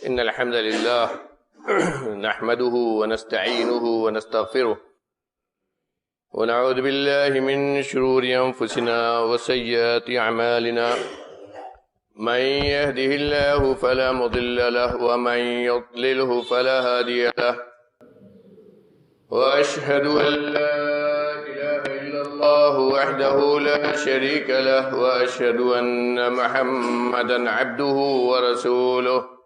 إن الحمد لله نحمده ونستعينه ونستغفره ونعوذ بالله من شرور أنفسنا وسيئات أعمالنا من يهده الله فلا مضل له ومن يضلله فلا هادي له وأشهد أن لا إله إلا الله وحده لا شريك له وأشهد أن محمدا عبده ورسوله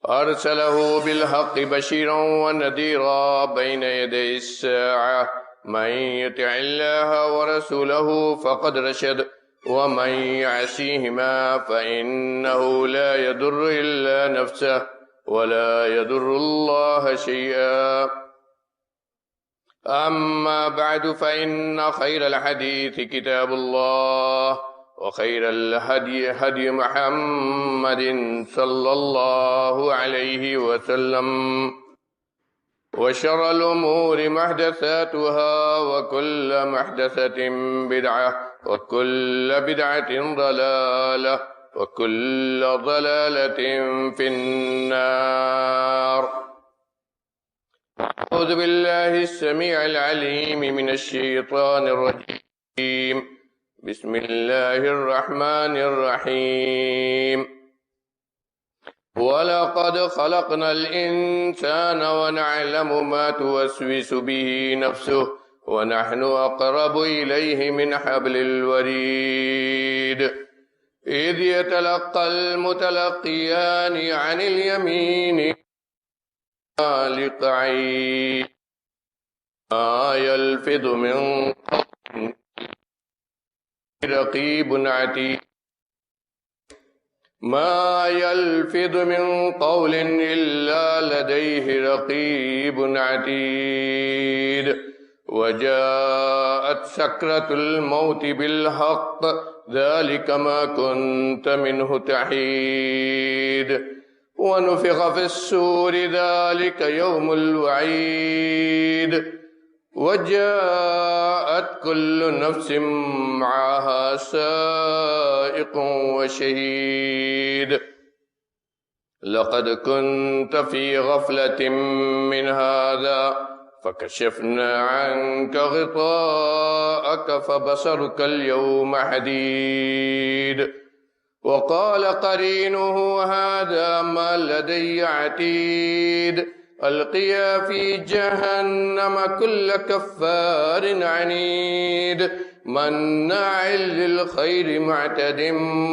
أرسله بالحق بشيرا ونذيرا بين يدي الساعة من يطع الله ورسوله فقد رشد ومن يعصيهما فإنه لا يضر إلا نفسه ولا يضر الله شيئا. أما بعد فإن خير الحديث كتاب الله وخير الهدي هدي محمد صلى الله عليه وسلم وشر الأمور محدثاتها وكل محدثة بدعة وكل بدعة ضلالة وكل ضلالة في النار. أعوذ بالله السميع العليم من الشيطان الرجيم. بسم الله الرحمن الرحيم. ولقد خلقنا الإنسان ونعلم ما توسوس به نفسه ونحن أقرب إليه من حبل الوريد إذ يتلقى المتلقيان عن اليمين لقعيد ما يلفظ من قول رقيب عتيد ما يلفظ من قول إلا لديه رقيب عتيد وجاءت سكرة الموت بالحق ذلك ما كنت منه تحيد ونفخ في السور ذلك يوم الوعيد وجاءت كل نفس معها سائق وشهيد لقد كنت في غفلة من هذا فكشفنا عنك غطاءك فبصرك اليوم حديد وقال قرينه هذا ما لدي عتيد ألقيا في جهنم كل كفار عنيد مناع للخير معتد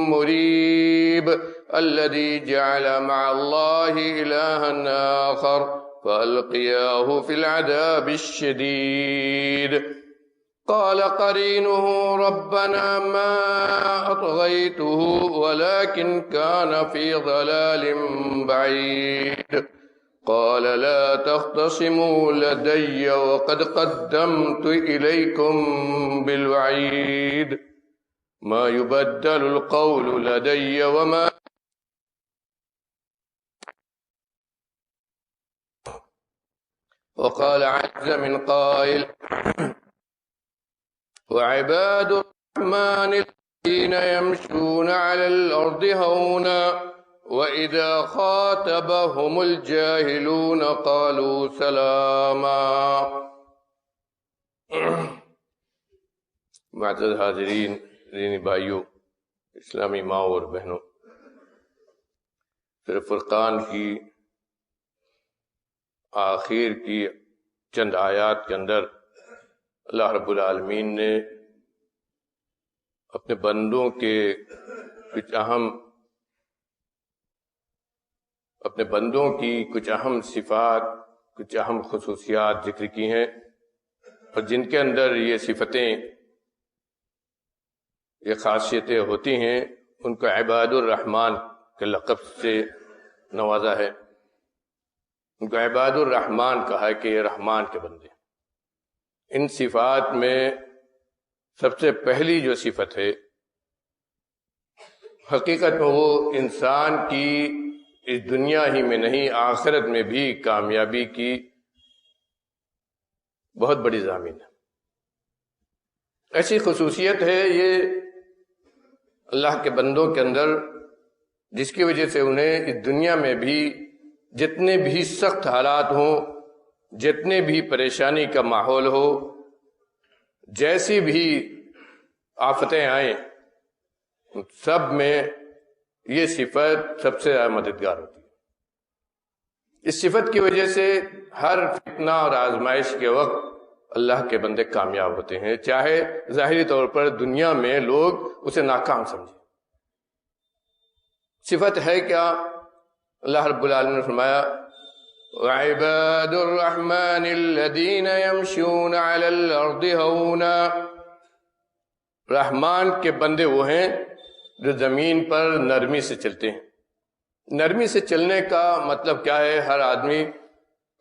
مريب الذي جعل مع الله إلها آخر فألقياه في العذاب الشديد. قال قرينه ربنا ما أطغيته ولكن كان في ضلال بعيد قال لا تختصموا لدي وقد قدمت إليكم بالوعيد ما يبدل القول لدي وما وقال عز من قائل وعباد الرحمن الذين يمشون على الأرض هونا وإذا خاطبهم الجاهلون قالوا سلاما. معزز حاضرین، دینی بھائیوں، اسلامی ماں اور بہنوں، پھر فرقان کی آخر کی چند آیات کے اندر اللہ رب العالمین نے اپنے بندوں کے کچھ اہم صفات، کچھ اہم خصوصیات ذکر کی ہیں، اور جن کے اندر یہ صفتیں، یہ خاصیتیں ہوتی ہیں، ان کو عباد الرحمن کے لقب سے نوازا ہے. ان کو عباد الرحمن کہا ہے کہ یہ رحمان کے بندے. ان صفات میں سب سے پہلی جو صفت ہے، حقیقت میں وہ انسان کی اس دنیا ہی میں نہیں آخرت میں بھی کامیابی کی بہت بڑی ضامن ہے. ایسی خصوصیت ہے یہ اللہ کے بندوں کے اندر جس کی وجہ سے انہیں اس دنیا میں بھی جتنے بھی سخت حالات ہوں، جتنے بھی پریشانی کا ماحول ہو، جیسی بھی آفتیں آئیں، سب میں یہ صفت سب سے زیادہ مددگار ہوتی ہے۔ اس صفت کی وجہ سے ہر فتنہ اور آزمائش کے وقت اللہ کے بندے کامیاب ہوتے ہیں، چاہے ظاہری طور پر دنیا میں لوگ اسے ناکام سمجھیں۔ صفت ہے کیا؟ اللہ رب العالمین نے فرمایا وَعِبَادُ الرَّحْمَنِ الَّذِينَ يَمْشُونَ عَلَى الْأَرْضِ هَوْنًا، رحمان کے بندے وہ ہیں جو زمین پر نرمی سے چلتے ہیں۔ نرمی سے چلنے کا مطلب کیا ہے؟ ہر آدمی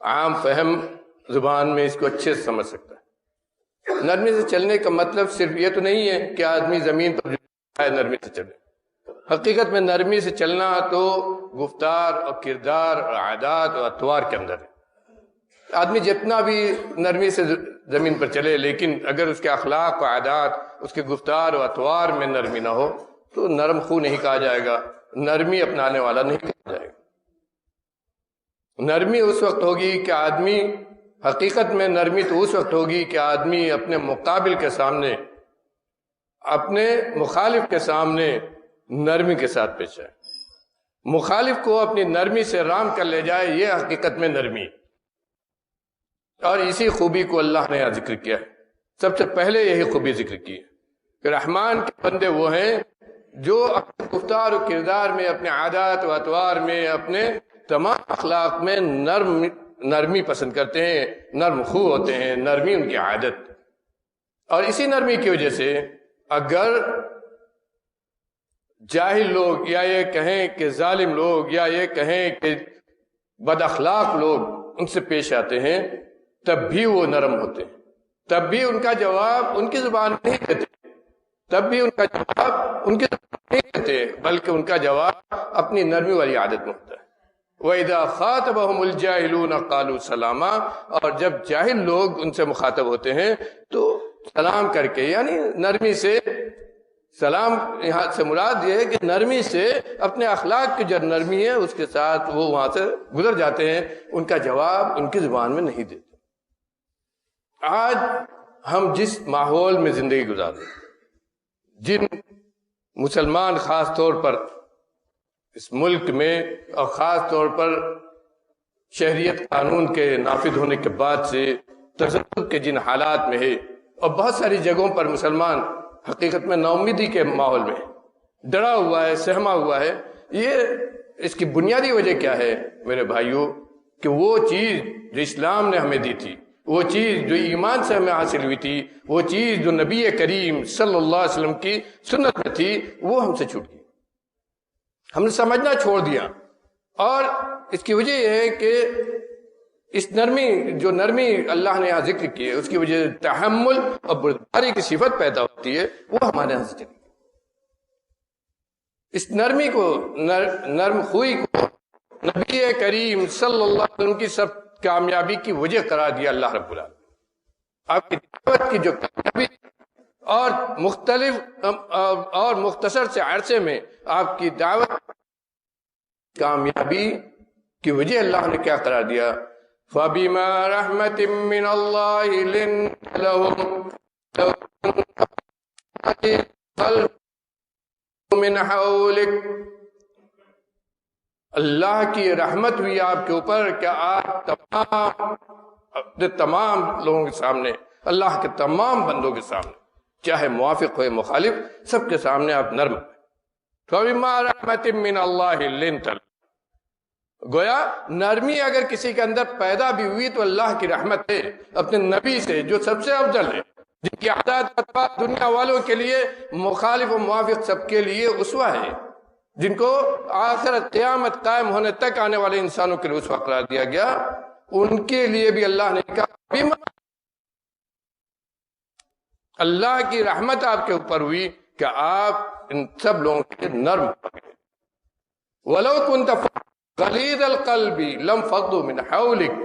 عام فہم زبان میں اس کو اچھے سے سمجھ سکتا ہے۔ نرمی سے چلنے کا مطلب صرف یہ تو نہیں ہے کہ آدمی زمین پر نرمی سے چلے۔ حقیقت میں نرمی سے چلنا تو گفتار اور کردار اور عادات اور اطوار کے اندر ہے۔ آدمی جتنا بھی نرمی سے زمین پر چلے، لیکن اگر اس کے اخلاق و عادات، اس کے گفتار و اطوار میں نرمی نہ ہو تو نرم خو نہیں کہا جائے گا، نرمی اپنانے والا نہیں کہا جائے گا۔ نرمی اس وقت ہوگی کہ آدمی، حقیقت میں نرمی تو اس وقت ہوگی کہ آدمی اپنے مقابل کے سامنے، اپنے مخالف کے سامنے نرمی کے ساتھ پیش آئے، مخالف کو اپنی نرمی سے رام کر لے جائے، یہ حقیقت میں نرمی۔ اور اسی خوبی کو اللہ نے یہاں ذکر کیا ہے، سب سے پہلے یہی خوبی ذکر کی ہے کہ رحمان کے بندے وہ ہیں جو اپنے گفتار و کردار میں، اپنے عادات و اطوار میں، اپنے تمام اخلاق میں نرمی پسند کرتے ہیں، نرم خو ہوتے ہیں، نرمی ان کی عادت۔ اور اسی نرمی کی وجہ سے اگر جاہل لوگ، یا یہ کہیں کہ ظالم لوگ، یا یہ کہیں کہ بد اخلاق لوگ ان سے پیش آتے ہیں، تب بھی وہ نرم ہوتے ہیں، تب بھی ان کا جواب ان کی زبان میں نہیں دیتے، تب بھی ان کا جواب ان کی زبان میں نہیں دیتے، بلکہ ان کا جواب اپنی نرمی والی عادت میں ہوتا ہے۔ وَإِذَا خَاطَبَهُمُ الْجَاهِلُونَ قَالُوا سَلَامًا، اور جب جاہل لوگ ان سے مخاطب ہوتے ہیں تو سلام کر کے، یعنی نرمی سے سلام، یہاں سے مراد یہ ہے کہ نرمی سے، اپنے اخلاق کی جو نرمی ہے اس کے ساتھ وہ وہاں سے گزر جاتے ہیں، ان کا جواب ان کی زبان میں نہیں دیتے۔ آج ہم جس ماحول میں زندگی گزار رہے ہیں، جن مسلمان خاص طور پر اس ملک میں، اور خاص طور پر شہریت قانون کے نافذ ہونے کے بعد سے تشدد کے جن حالات میں ہے، اور بہت ساری جگہوں پر مسلمان حقیقت میں نا امیدی کے ماحول میں ڈرا ہوا ہے، سہما ہوا ہے، اس کی بنیادی وجہ کیا ہے میرے بھائیوں؟ کہ وہ چیز جو اسلام نے ہمیں دی تھی، وہ چیز جو ایمان سے ہمیں حاصل ہوئی تھی، وہ چیز جو نبی کریم صلی اللہ علیہ وسلم کی سنت میں تھی، وہ ہم سے چھوٹ گئی، ہم نے سمجھنا چھوڑ دیا۔ اور اس کی وجہ یہ ہے کہ اس نرمی، جو نرمی اللہ نے یہاں ذکر کی ہے، اس کی وجہ سے تحمل اور بردباری کی صفت پیدا ہوتی ہے، وہ ہمارے یہاں سے چلی گئی۔ اس نرمی کو، نرم خوئی کو نبی کریم صلی اللہ علیہ وسلم کی سب کامیابی کی وجہ قرار دیا اللہ رب العالمین۔ آپ کی دعوت کی جو کامیابی اور مختلف اور مختصر سے عرصے میں آپ کی دعوت کامیابی کی وجہ اللہ نے کیا قرار دیا؟ فَبِمَا رَحْمَةٍ مِّنَ اللَّهِ لِنتَ لَهُمْ لَوْ كُنتَ مِنْ حَوْلِكَ، اللہ کی رحمت ہوئی آپ کے اوپر کہ آپ تمام لوگوں کے سامنے، اللہ کے تمام بندوں کے سامنے، چاہے موافق ہوئے مخالف، سب کے سامنے آپ نرم ہوئے۔ فَبِمَا رَحْمَةٍ مِّنَ اللَّهِ لِنتَ لَهُمْ، گویا نرمی اگر کسی کے اندر پیدا بھی ہوئی تو اللہ کی رحمت ہے، اپنے نبی سے جو سب سے افضل ہے، جن کی عادات دنیا والوں کے لیے، مخالف و موافق سب کے لیے اسوہ ہے، جن کو آخر قیامت قائم ہونے تک آنے والے انسانوں کے لیے اسوہ قرار دیا گیا، ان کے لیے بھی اللہ نے کہا اللہ کی رحمت آپ کے اوپر ہوئی کہ آپ ان سب لوگوں کے نرم ہو گئے۔ وَلَوْ كُنْتَ غلیظ القلب لم فضوا من حولک،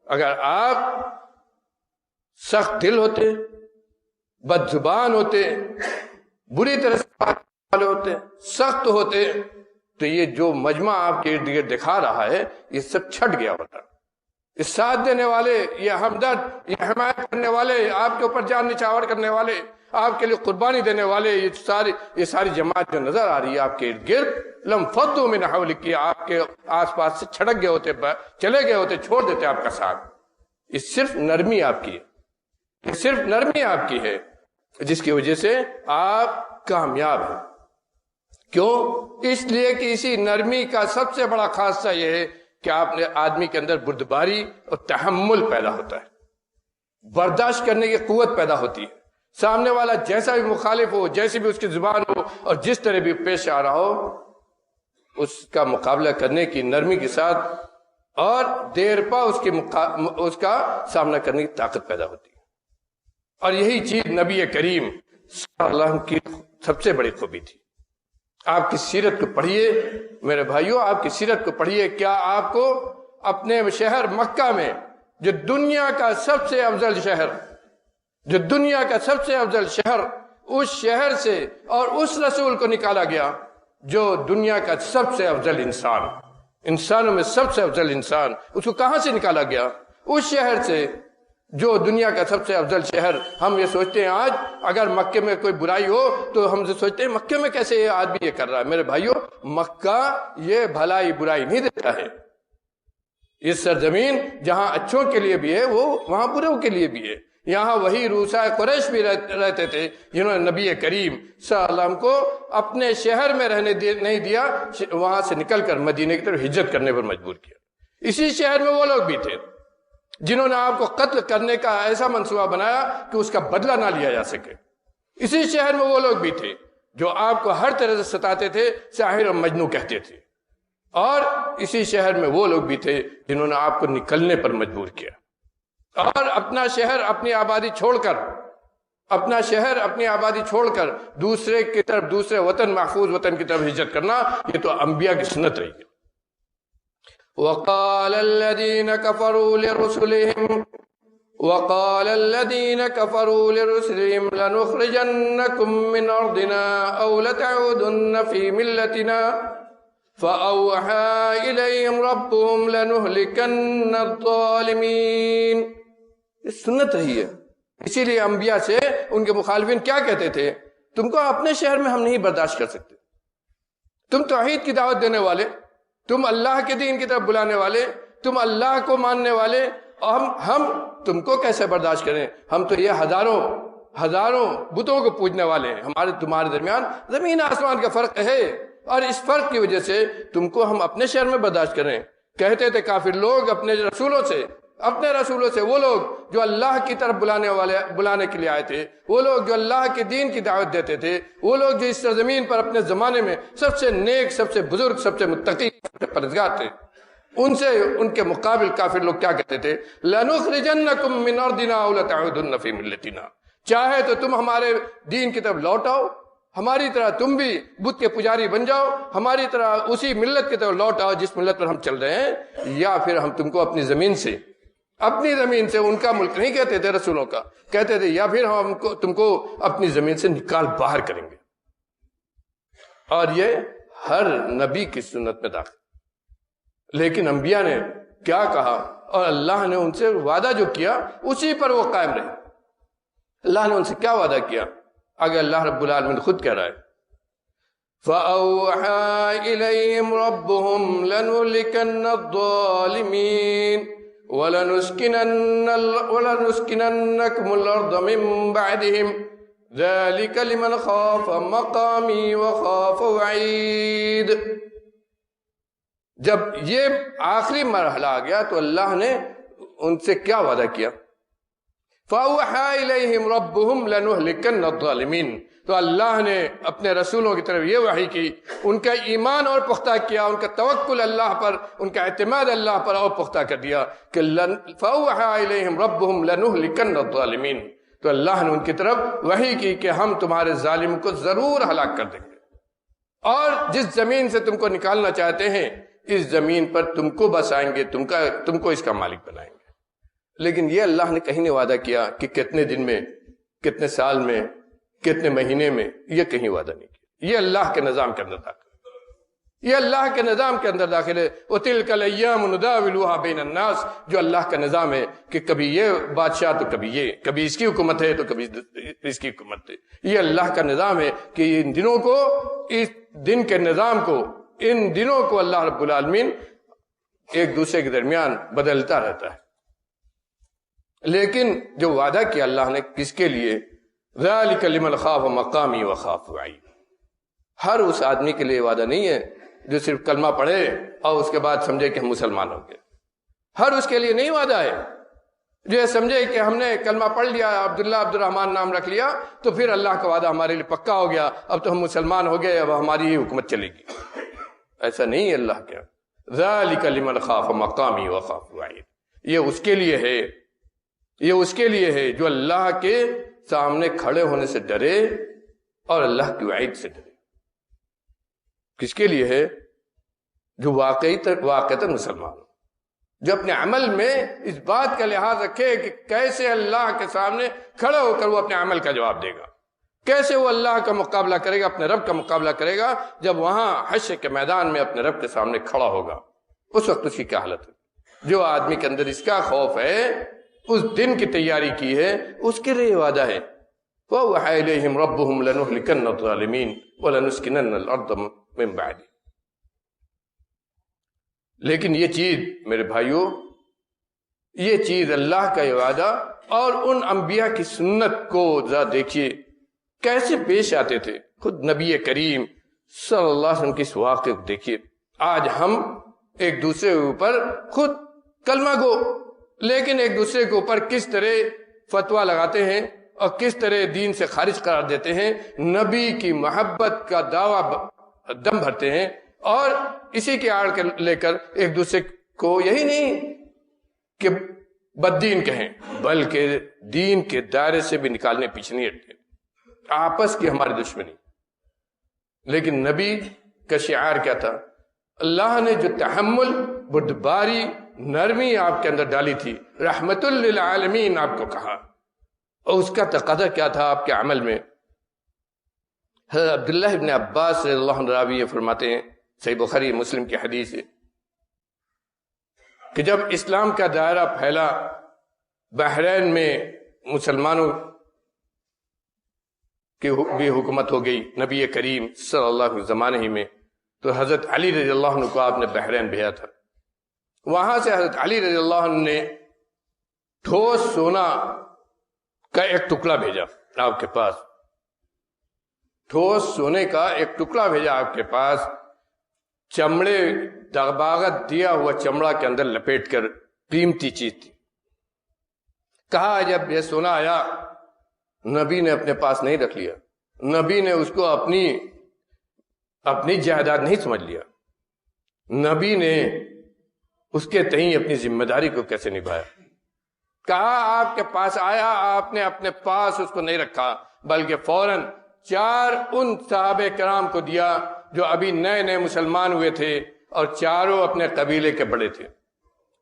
اگر آپ سخت دل ہوتے، بد زبان ہوتے، بری طرح سے بات والے ہوتے، سخت ہوتے، تو یہ جو مجمع آپ کے ارد گرد دکھا رہا ہے یہ سب چھٹ گیا ہوتا. یہ ساتھ دینے والے، یہ ہمدرد، یہ حمایت کرنے والے، آپ کے اوپر جان نچھاور کرنے والے، آپ کے لیے قربانی دینے والے، یہ ساری جماعت جو نظر آ رہی ہے آپ کے ارد گرد، لم فضوا من حولک، آپ کے آس پاس سے چھڑک گئے ہوتے، چلے گئے ہوتے، چھوڑ دیتے آپ کا ساتھ. یہ صرف نرمی آپ کی ہے، یہ صرف نرمی آپ کی ہے جس کی وجہ سے آپ کامیاب ہیں. کیوں؟ اس لیے کہ اسی نرمی کا سب سے بڑا خاصہ یہ ہے کہ آپ نے آدمی کے اندر بردباری اور تحمل پیدا ہوتا ہے، برداشت کرنے کی قوت پیدا ہوتی ہے. سامنے والا جیسا بھی مخالف ہو، جیسی بھی اس کی زبان ہو اور جس طرح بھی پیش آ رہا ہو، اس کا مقابلہ کرنے کی نرمی کے ساتھ اور دیر پا اس کا سامنا کرنے کی طاقت پیدا ہوتی ہے. اور یہی چیز نبی کریم صلی اللہ علیہ وسلم کی سب سے بڑی خوبی تھی. آپ کی سیرت کو پڑھیے میرے بھائیوں، آپ کی سیرت کو پڑھیے. کیا آپ کو اپنے شہر مکہ میں، جو دنیا کا سب سے افضل شہر، جو دنیا کا سب سے افضل شہر، اس شہر سے اور اس رسول کو نکالا گیا جو دنیا کا سب سے افضل انسان، انسانوں میں سب سے افضل انسان، اس کو کہاں سے نکالا گیا؟ اس شہر سے جو دنیا کا سب سے افضل شہر. ہم یہ سوچتے ہیں آج اگر مکے میں کوئی برائی ہو تو ہم سے سوچتے ہیں مکے میں کیسے یہ آدمی یہ کر رہا ہے. میرے بھائیوں، مکہ یہ بھلائی برائی نہیں دیتا ہے. یہ سرزمین جہاں اچھوں کے لیے بھی ہے، وہ وہاں بروں کے لیے بھی ہے. یہاں وہی روسا قریش بھی رہتے تھے جنہوں نے نبی کریم صلی اللہ علیہ وسلم کو اپنے شہر میں رہنے نہیں دیا، وہاں سے نکل کر مدینے کی طرف ہجرت کرنے پر مجبور کیا. اسی شہر میں وہ لوگ بھی تھے جنہوں نے آپ کو قتل کرنے کا ایسا منصوبہ بنایا کہ اس کا بدلہ نہ لیا جا سکے. اسی شہر میں وہ لوگ بھی تھے جو آپ کو ہر طرح سے ستاتے تھے، ساحر اور مجنون کہتے تھے. اور اسی شہر میں وہ لوگ بھی تھے جنہوں نے آپ کو نکلنے پر مجبور کیا. اور اپنا شہر، اپنی آبادی چھوڑ کر، اپنا شہر، اپنی آبادی چھوڑ کر دوسرے کی طرف، دوسرے وطن، محفوظ وطن کی طرف ہجرت کرنا، یہ تو انبیاء کی سنت رہی ہے. وقال الذين كفروا لرسلهم لنخرجنكم من أرضنا أو لتعودن في ملتنا فأوحى إليهم ربهم لنهلكن الظالمين. یہ سنت رہی ہے. اسی لیے انبیاء سے ان کے مخالفین کیا کہتے تھے؟ تم کو اپنے شہر میں ہم نہیں برداشت کر سکتے. تم توحید کی دعوت دینے والے، تم اللہ کے دین کی طرف بلانے والے، تم اللہ کو ماننے والے، ہم تم کو کیسے برداشت کریں؟ ہم تو یہ ہزاروں بتوں کو پوجنے والے ہیں. تمہارے درمیان زمین آسمان کا فرق ہے، اور اس فرق کی وجہ سے تم کو ہم اپنے شہر میں برداشت کریں. کہتے تھے کافر لوگ اپنے رسولوں سے، وہ لوگ جو اللہ کی طرف بلانے کے لیے آئے تھے، وہ لوگ جو اللہ کے دین کی دعوت دیتے تھے، وہ لوگ جو اس سرزمین پر اپنے زمانے میں سب سے نیک، سب سے بزرگ، سب سے متقی، سب سے پرہیزگار تھے، ان کے مقابل کافر لوگ کیا کہتے تھے؟ لَنُخْرِجَنَّكُم مِّنْ أَرْضِنَا أَوْ لَتَعُودُنَّ فِي مِلَّتِنَا. چاہے تو تم ہمارے دین کی طرف لوٹ آؤ، ہماری طرح تم بھی بت کے پجاری بن جاؤ، ہماری طرح اسی ملت کی طرف لوٹ آؤ جس ملت پر ہم چل رہے ہیں، یا پھر ہم تم کو اپنی زمین سے، ان کا ملک نہیں کہتے تھے رسولوں کا، کہتے تھے یا پھر ہم تم کو اپنی زمین سے نکال باہر کریں گے. اور یہ ہر نبی کی سنت میں داخل. لیکن انبیاء نے کیا کہا اور اللہ نے ان سے وعدہ جو کیا اسی پر وہ قائم رہے. اللہ نے ان سے کیا وعدہ کیا؟ آگے اللہ رب العالمین خود کہہ رہا ہے فَأَوْحَى إِلَيْهِمْ رَبُّهُمْ لَنُهْلِكَنَّ الظَّالِمِينَ وَلَنُسْكِنَنَّكُمُ الْأَرْضَ مِنْ بَعْدِهِمْ ذَلِكَ لِمَنْ خَافَ مَقَامِي وَخَافَ وَعِيدِ. جب یہ آخری مرحلہ آ گیا تو اللہ نے ان سے کیا وعدہ کیا؟ فَأَوْحَى إِلَيْهِمْ رَبُّهُمْ لَنُهْلِكَنَّ الظَّالِمِينَ. تو اللہ نے اپنے رسولوں کی طرف یہ وحی کی، ان کا ایمان اور پختہ کیا، ان کا توکل اللہ پر، ان کا اعتماد اللہ پر اور پختہ کر دیا کہ فَأَوْحَى إِلَيْهِمْ رَبُّهُمْ لَنُهْلِكَنَّ الظَّالِمِينَ. تو اللہ نے ان کی طرف وحی کی کہ ہم تمہارے ظالم کو ضرور ہلاک کر دیں گے، اور جس زمین سے تم کو نکالنا چاہتے ہیں اس زمین پر تم کو بسائیں گے، تم کو اس کا مالک بنائیں گے. لیکن یہ اللہ نے کہیں نہیں وعدہ کیا کہ کتنے دن میں، کتنے سال میں، کتنے مہینے میں، یہ کہیں وعدہ نہیں کیا. یہ اللہ کے نظام کے اندر تھا. یہ اللہ کے نظام کے اندر داخل ہے۔ وَتِلْكَ الْأَيَّامُ نُدَاوِلُهَا بَيْنَ النَّاسِ، جو اللہ کا نظام ہے کہ کبھی یہ بادشاہ تو کبھی یہ، کبھی اس کی حکومت ہے تو کبھی اس کی حکومت ہے۔ یہ اللہ کا نظام ہے کہ ان دنوں کو، اس دن کے نظام کو، ان دنوں کو اللہ رب العالمین ایک دوسرے کے درمیان بدلتا رہتا ہے۔ لیکن جو وعدہ کیا اللہ نے کس کے لیے، ذَلِكَ لِمَنْ خَافَ مَقَامِي وَخَافَ وَعِيدِ، ہر اس آدمی کے لیے وعدہ نہیں ہے جو صرف کلمہ پڑھے اور اس کے بعد سمجھے کہ ہم مسلمان ہو گئے۔ ہر اس کے لیے نہیں وعدہ ہے جو یہ سمجھے کہ ہم نے کلمہ پڑھ لیا، عبداللہ عبد الرحمن نام رکھ لیا تو پھر اللہ کا وعدہ ہمارے لیے پکا ہو گیا، اب تو ہم مسلمان ہو گئے، اب ہماری ہی حکومت چلے گی۔ ایسا نہیں ہے اللہ کے۔ ذَلِكَ لِمَنْ خَافَ مَقَامِي وَخَافَ وَعِيدِ، یہ اس کے لیے ہے، یہ اس کے لیے ہے جو اللہ کے سامنے کھڑے ہونے سے ڈرے اور اللہ کی وعید سے ڈرے۔ کس کے لیے ہے؟ جو واقعتاً مسلمان ہو، جو اپنے عمل میں اس بات کا لحاظ رکھے کہ کیسے اللہ کے سامنے کھڑا ہو کر وہ اپنے عمل کا جواب دے گا، کیسے وہ اللہ کا مقابلہ کرے گا، اپنے رب کا مقابلہ کرے گا جب وہاں حشر کے میدان میں اپنے رب کے سامنے کھڑا ہوگا، اس وقت اس کی کیا حالت ہے۔ جو آدمی کے اندر اس کا خوف ہے، اس دن کی تیاری کی ہے، اس کے لیے وعدہ ہے۔ وَأَوْحَىٰ إِلَيْهِمْ رَبُّهُمْ لَنُهْلِكَنَّ الظَّالِمِينَ وَلَنُسْكِنَنَّ الْأَرْضَ مِن بَعْدِهِمْ۔ لیکن یہ چیز میرے بھائیوں، یہ چیز اللہ کا یہ وعدہ اور ان انبیاء کی سنت کو ذرا دیکھیے کیسے پیش آتے تھے۔ خود نبی کریم صلی اللہ علیہ وسلم کی اس واقعے کو دیکھیے۔ آج ہم ایک دوسرے کے اوپر خود کلمہ گو، لیکن ایک دوسرے کے اوپر کس طرح فتویٰ لگاتے ہیں اور کس طرح دین سے خارج قرار دیتے ہیں، نبی کی محبت کا دعویٰ دم بھرتے ہیں، اور اسی کی آڑ کے لے کر ایک دوسرے کو یہی نہیں کہ بددین کہیں بلکہ دین کے دائرے سے بھی نکالنے پیچھے نہیں ہٹتے، آپس کی ہماری دشمنی۔ لیکن نبی کا شعار کیا تھا؟ اللہ نے جو تحمل، بردباری، نرمی آپ کے اندر ڈالی تھی، رحمت للعالمین آپ کو کہا، اور اس کا تقاضا کیا تھا آپ کے عمل میں۔ حضرت عبداللہ ابن عباس رضی اللہ عنہ راوی یہ فرماتے ہیں، صحیح بخاری مسلم کی حدیث ہے، کہ جب اسلام کا دائرہ پھیلا، بحرین میں مسلمانوں کی بھی حکومت ہو گئی نبی کریم صلی اللہ علیہ زمانے ہی میں، تو حضرت علی رضی اللہ عنہ کو آپ نے بحرین بھیجا تھا۔ وہاں سے حضرت علی رضی اللہ عنہ نے ٹھوس سونا کا ایک ٹکڑا بھیجا آپ کے پاس، ٹھوس سونے کا ایک ٹکڑا بھیجا آپ کے پاس، چمڑے دغباغت دیا ہوا چمڑا کے اندر لپیٹ کر، قیمتی چیز تھی۔ کہا جب یہ سونا آیا، نبی نے اپنے پاس نہیں رکھ لیا، نبی نے اس کو اپنی جائیداد نہیں سمجھ لیا، نبی نے اس کے تئیں اپنی ذمہ داری کو کیسے نبھایا۔ کہا آپ کے پاس آیا، آپ نے اپنے پاس اس کو نہیں رکھا، بلکہ فوراً 4 ان صحابہ کرام کو دیا جو ابھی نئے نئے مسلمان ہوئے تھے، اور چاروں اپنے قبیلے کے بڑے تھے،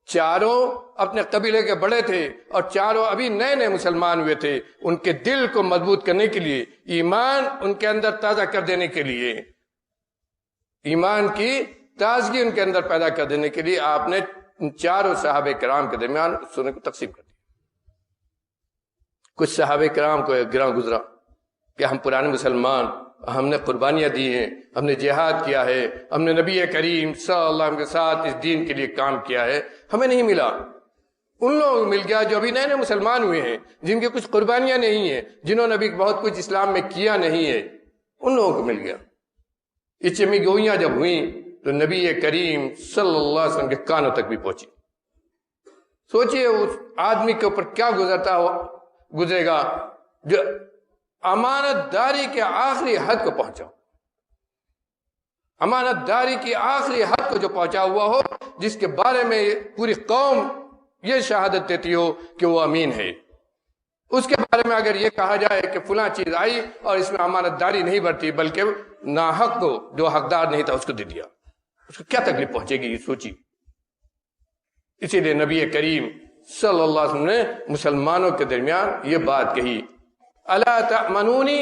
چاروں اپنے قبیلے کے بڑے تھے، اور چاروں ابھی نئے نئے مسلمان ہوئے تھے۔ ان کے دل کو مضبوط کرنے کے لیے، ایمان ان کے اندر تازہ کر دینے کے لیے، ایمان کی تازگی ان کے اندر پیدا کر دینے کے لیے آپ نے ان چاروں صحابہ کرام کے درمیان سونے کو تقسیم کر دیا۔ کچھ صحابہ کرام کو ایک گراں گزرا کہ ہم پرانے مسلمان، ہم نے قربانیاں دی ہیں، ہم نے جہاد کیا ہے، ہم نے نبی کریم صلی اللہ علیہ وسلم کے ساتھ اس دین کے لیے کام کیا ہے، ہمیں نہیں ملا۔ ان لوگوں کو مل گیا جو ابھی نئے نئے مسلمان ہوئے ہیں، جن کے کچھ قربانیاں نہیں ہیں، جنہوں نے ابھی بہت کچھ اسلام میں کیا نہیں ہے، ان لوگوں کو مل گیا۔ یہ چمی گوئیاں جب ہوئیں تو نبی کریم صلی اللہ علیہ وسلم کے کانوں تک بھی پہنچی۔ سوچئے اس آدمی کے اوپر کیا گزرے گا جو امانت داری کے آخری حد کو پہنچا، امانت داری کی آخری حد کو جو پہنچا ہوا ہو، جس کے بارے میں پوری قوم یہ شہادت دیتی ہو کہ وہ امین ہے، اس کے بارے میں اگر یہ کہا جائے کہ فلاں چیز آئی اور اس میں امانت داری نہیں برتی بلکہ ناحق کو، جو حقدار نہیں تھا اس کو دے دیا، اس کو کیا تکلیف پہنچے گی، یہ سوچی۔ اسی لیے نبی کریم صلی اللہ علیہ وسلم نے مسلمانوں کے درمیان یہ بات کہی، الا تأمنونی،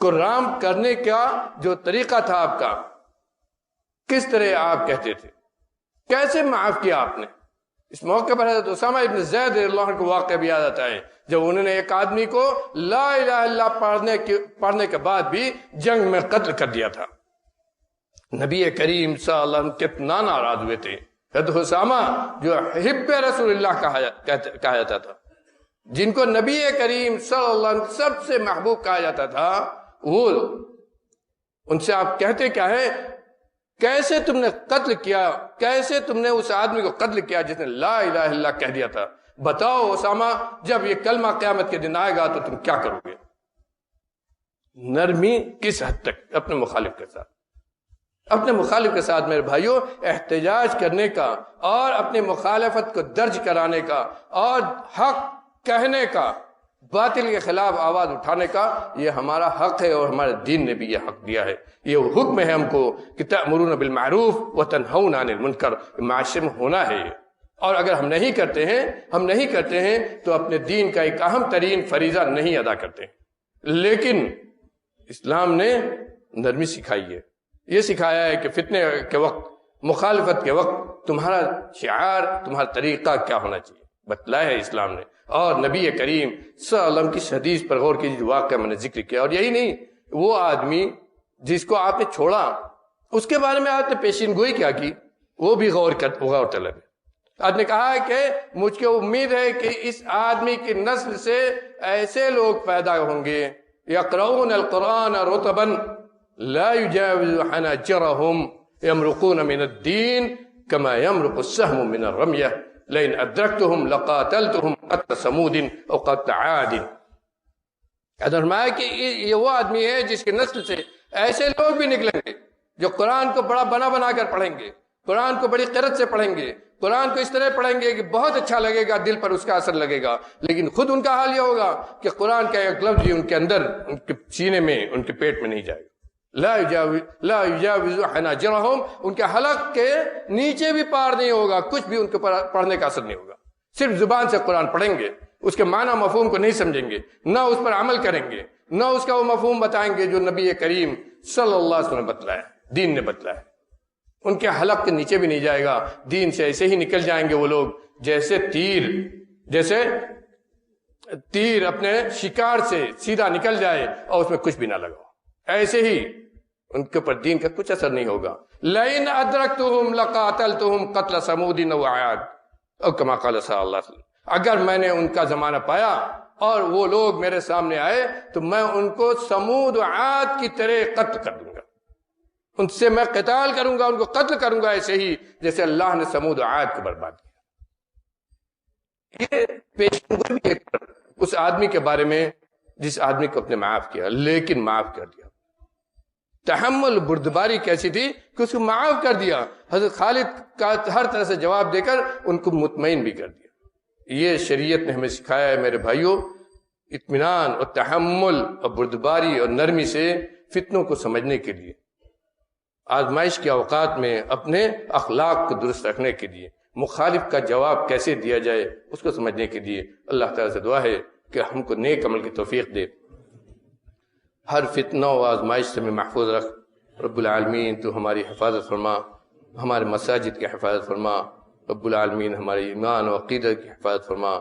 کو رام کرنے کا جو طریقہ تھا آپ کا، کس طرح آپ کہتے تھے، کیسے معاف کیا آپ نے؟ اس موقع پر حضرت اسامہ ابن زید رضی اللہ عنہ کو واقعہ بھی یاد آتا ہے جب انہوں نے ایک آدمی کو لا الہ الا اللہ پڑھنے کے بعد بھی جنگ میں قتل کر دیا تھا۔ نبی کریم صلی اللہ علیہ وسلم کتنا ناراض ہوئے تھے۔ حضرت اسامہ جو حب رسول اللہ کہا جاتا تھا، جن کو نبی کریم صلی اللہ علیہ وسلم سب سے محبوب کہا جاتا تھا، وہ ان سے آپ کہتے کیا ہے؟ کیسے تم نے قتل کیا، کیسے تم نے اس آدمی کو قتل کیا جس نے لا الہ الا اللہ کہہ دیا تھا؟ بتاؤ اسامہ، جب یہ کلمہ قیامت کے دن آئے گا تو تم کیا کرو گے؟ نرمی کس حد تک اپنے مخالف کے ساتھ، اپنے مخالف کے ساتھ میرے بھائیوں احتجاج کرنے کا اور اپنی مخالفت کو درج کرانے کا اور حق کہنے کا، باطل کے خلاف آواز اٹھانے کا، یہ ہمارا حق ہے اور ہمارے دین نے بھی یہ حق دیا ہے۔ یہ حکم ہے ہم کو کہ تأمرون بالمعروف وتنہون عن المنکر، معاشرے میں ہونا ہے یہ۔ اور اگر ہم نہیں کرتے ہیں تو اپنے دین کا ایک اہم ترین فریضہ نہیں ادا کرتے ہیں۔ لیکن اسلام نے نرمی سکھائی ہے، یہ سکھایا ہے کہ فتنے کے وقت، مخالفت کے وقت تمہارا شعار، تمہارا طریقہ کیا ہونا چاہیے، بتلایا ہے اسلام نے۔ اور نبی کریم صلی اللہ علیہ وسلم کی حدیث پر غور کیجیے، واقعہ میں نے ذکر کیا۔ اور یہی نہیں، وہ آدمی جس کو آپ نے چھوڑا، اس کے بارے میں آپ نے پیشین گوئی کیا کی، وہ بھی غور طلب ہے۔ آپ نے کہا کہ مجھ کو امید ہے کہ اس آدمی کی نسل سے ایسے لوگ پیدا ہوں گے، یقرؤون القرآن رطبا لا یجاوز حناجرهم یمرقون من الدین کما یمرق السهم من الرمیہ لئن ادرکتهم لقاتلتهم قتل ثمود او قتل عاد۔ فرمایا کہ یہ وہ آدمی ہے جس کی نسل سے ایسے لوگ بھی نکلیں گے جو قرآن کو بڑا بنا کر پڑھیں گے، قرآن کو بڑی قرت سے پڑھیں گے، قرآن کو اس طرح پڑھیں گے کہ بہت اچھا لگے گا، دل پر اس کا اثر لگے گا، لیکن خود ان کا حال یہ ہوگا کہ قرآن کا ایک لفظ بھی ان کے اندر، ان کے سینے میں، ان کے پیٹ میں نہیں جائے گا۔ لا یجاوز حناجرهم، ان کے حلق کے نیچے بھی پار نہیں ہوگا، کچھ بھی ان کے پڑھنے کا اثر نہیں ہوگا۔ صرف زبان سے قرآن پڑھیں گے، اس کے معنی مفہوم کو نہیں سمجھیں گے، نہ اس پر عمل کریں گے، نہ اس کا وہ مفہوم بتائیں گے جو نبی کریم صلی اللہ علیہ وسلم نے بتلایا، دین نے بتلایا۔ ان کے حلق کے نیچے بھی نہیں جائے گا، دین سے ایسے ہی نکل جائیں گے وہ لوگ جیسے تیر اپنے شکار سے سیدھا نکل جائے اور اس میں کچھ بھی نہ لگا، ایسے ہی ان کے اوپر دین کا کچھ اثر نہیں ہوگا۔ لئن ادرکتہم لقاتلتہم قتل ثمود و عاد، اور کما قال صلی اللہ علیہ وسلم، اگر میں نے ان کا زمانہ پایا اور وہ لوگ میرے سامنے آئے تو میں ان کو ثمود و عاد کی طرح قتل کر دوں گا، ان سے میں قتال کروں گا، ان کو قتل کروں گا ایسے ہی جیسے اللہ نے ثمود و عاد کو برباد کیا۔ یہ پیشن گوئی بھی ایک اس آدمی کے بارے میں جس آدمی کو اپنے معاف کیا، لیکن معاف کر دیا۔ تحمل بردباری کیسی تھی کہ اس کو معاف کر دیا، حضرت خالد کا ہر طرح سے جواب دے کر ان کو مطمئن بھی کر دیا۔ یہ شریعت نے ہمیں سکھایا ہے میرے بھائیوں، اطمینان اور تحمل اور بردباری اور نرمی سے فتنوں کو سمجھنے کے لیے، آزمائش کے اوقات میں اپنے اخلاق کو درست رکھنے کے لیے، مخالف کا جواب کیسے دیا جائے اس کو سمجھنے کے لیے اللہ تعالیٰ سے دعا ہے کہ ہم کو نیک عمل کی توفیق دے، ہر فتنہ و آزمائش سے میں محفوظ رکھ۔ رب العالمین تو ہماری حفاظت فرما، ہمارے مساجد کی حفاظت فرما، رب العالمین ہمارے ایمان و عقیدہ کی حفاظت فرما،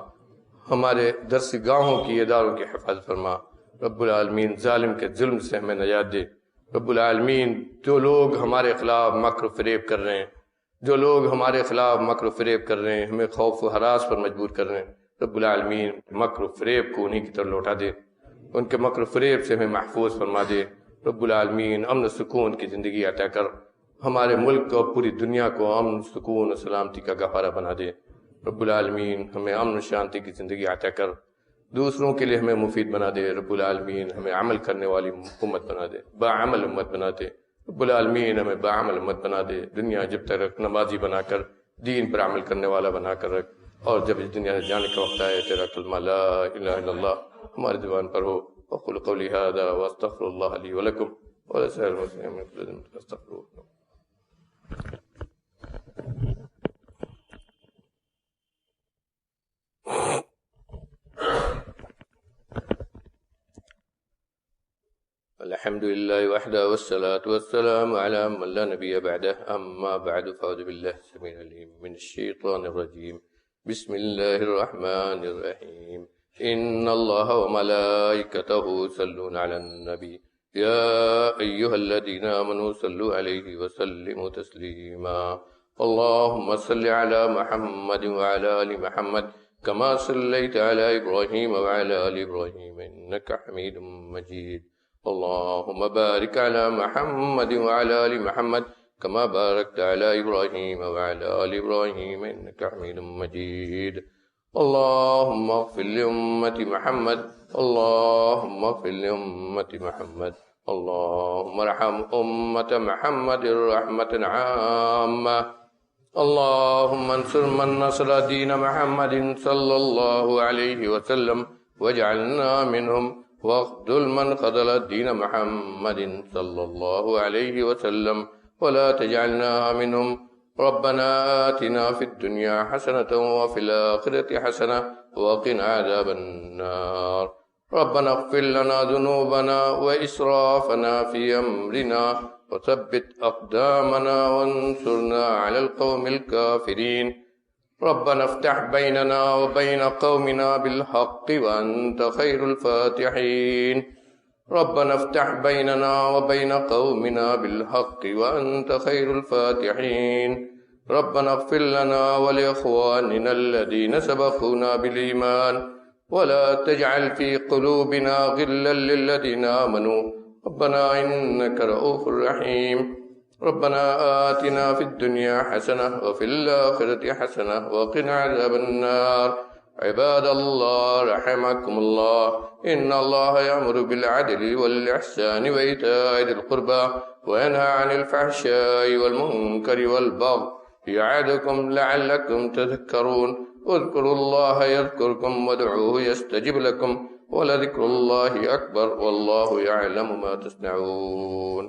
ہمارے درس گاہوں کی اداروں کی حفاظت فرما، رب العالمین ظالم کے ظلم سے ہمیں نجات دے۔ رب العالمین جو لوگ ہمارے خلاف مکر و فریب کر رہے ہیں، جو لوگ ہمارے خلاف مکر و فریب کر رہے ہیں، ہمیں خوف و ہراس پر مجبور کر رہے ہیں، رب العالمین مکر و فریب کو انہی کی طرف لوٹا دے، ان کے مکر و فریب سے ہمیں محفوظ فرما دے۔ رب العالمین امن و سکون کی زندگی عطا کر، ہمارے ملک اور پوری دنیا کو امن، سکون و سلامتی کا گہوارہ بنا دے۔ رب العالمین ہمیں امن و شانتی کی زندگی عطا کر، دوسروں کے لیے ہمیں مفید بنا دے۔ رب العالمین ہمیں عمل کرنے والی امت بنا دے، باعمل امت بنا دے۔ رب العالمین ہمیں باعمل امت بنا دے، دنیا جب تک رکھ، نمازی بنا کر، دین پر عمل کرنے والا بنا کر رکھ، اور جب اس دنیا سے جانے کا وقت آئے تیرا کلمہ لا الہ الا اللہ ہماری زبان پر ہو۔ وقل قولی هذا واستغفر الله لي ولكم ولسائر المسلمين من كل ذنب فاستغفروه۔ الحمد لله وحده والصلاة والسلام على من لا نبي بعده. أما بعد فأعوذ بالله السميع العليم من الشيطان الرجيم. بسم الله الرحمن الرحيم. إن الله وملائكته يصلون على النبي يا أيها الذين آمنوا صلوا عليه وسلموا تسليما. اللهم صل على محمد وعلى آل محمد كما صليت على إبراهيم وعلى آل إبراهيم إنك حميد مجيد. اللهم بارك على محمد وعلى آل محمد كما باركت على إبراهيم وعلى آل إبراهيم إنك حميد مجيد. اللهم اغفر لأمة محمد. اللهم اغفر لأمة محمد. اللهم ارحم أمة محمد رحمة عامة. اللهم انصر من نصر دين محمد صلى الله عليه وسلم واجعلنا منهم، واخذل من خذل دين محمد صلى الله عليه وسلم ولا تجعلنا منهم. ربنا آتنا في الدنيا حسنة وفي الآخرة حسنة وقنا عذاب النار. ربنا اغفر لنا ذنوبنا وإسرافنا في أمرنا وثبت أقدامنا وانصرنا على القوم الكافرين. ربنا افتح بيننا وبين قومنا بالحق وأنت خير الفاتحين. ربنا افتح بيننا وبين قومنا بالحق وأنت خير الفاتحين. ربنا اغفر لنا ولإخواننا الذين سبقونا بالإيمان ولا تجعل في قلوبنا غلا للذين آمنوا ربنا إنك رؤوف رحيم. ربنا آتنا في الدنيا حسنة وفي الآخرة حسنة وقنا عذاب النار. عباد الله رحمكم الله، إن الله يأمر بالعدل والإحسان وإيتاء ذي القربى وينهى عن الفحشاء والمنكر والبغي يعظكم لعلكم تذكرون. اذكروا الله يذكركم وادعوه يستجب لكم ولذكر الله أكبر والله يعلم ما تصنعون.